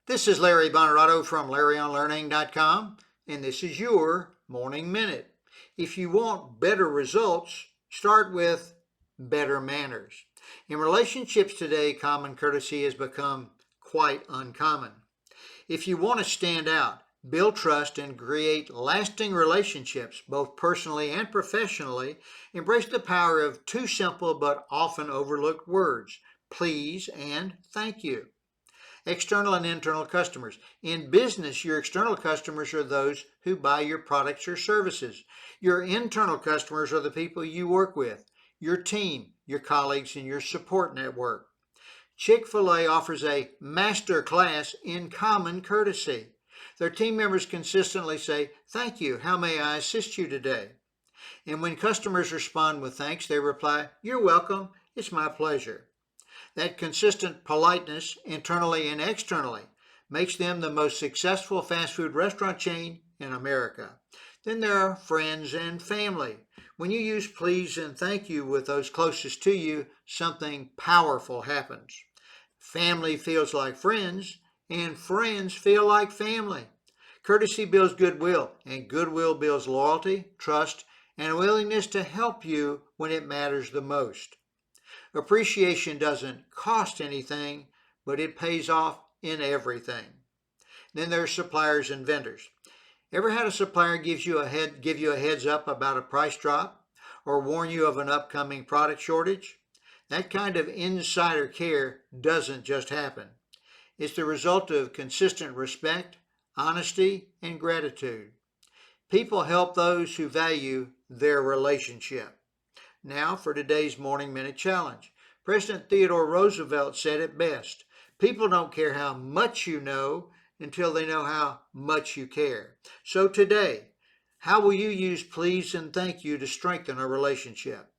This is Larry Bonaroto from LarryOnLearning.com, and this is your Morning Minute. If you want better results, start with better manners. In relationships today, common courtesy has become quite uncommon. If you want to stand out, build trust, and create lasting relationships, both personally and professionally, embrace the power of two simple but often overlooked words: please and thank you. External and internal customers. In business, your external customers are those who buy your products or services. Your internal customers are the people you work with, your team, your colleagues, and your support network. Chick-fil-A offers a master class in common courtesy. Their team members consistently say, "Thank you, how may I assist you today?" And when customers respond with thanks, they reply, "You're welcome, it's my pleasure." That consistent politeness, internally and externally, makes them the most successful fast food restaurant chain in America. Then there are friends and family. When you use please and thank you with those closest to you, something powerful happens. Family feels like friends, and friends feel like family. Courtesy builds goodwill, and goodwill builds loyalty, trust, and a willingness to help you when it matters the most. Appreciation doesn't cost anything, but it pays off in everything. Then there's suppliers and vendors. Ever had a supplier give you a heads up about a price drop or warn you of an upcoming product shortage? That kind of insider care doesn't just happen. It's the result of consistent respect, honesty, and gratitude. People help those who value their relationship. Now for today's Morning Minute Challenge. President Theodore Roosevelt said it best: people don't care how much you know until they know how much you care. So today, how will you use please and thank you to strengthen a relationship?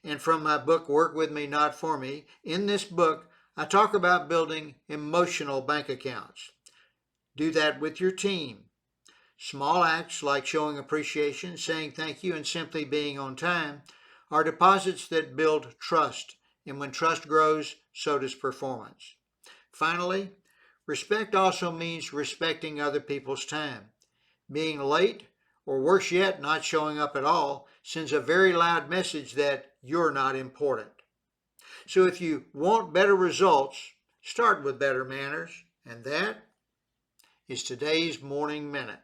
And from my book, Work With Me, Not For Me, in this book, I talk about building emotional bank accounts. Do that with your team. Small acts like showing appreciation, saying thank you, and simply being on time are deposits that build trust. And when trust grows, so does performance. Finally, respect also means respecting other people's time. Being late, or worse yet, not showing up at all, sends a very loud message that you're not important. So if you want better results, start with better manners. And that is today's Morning Minute.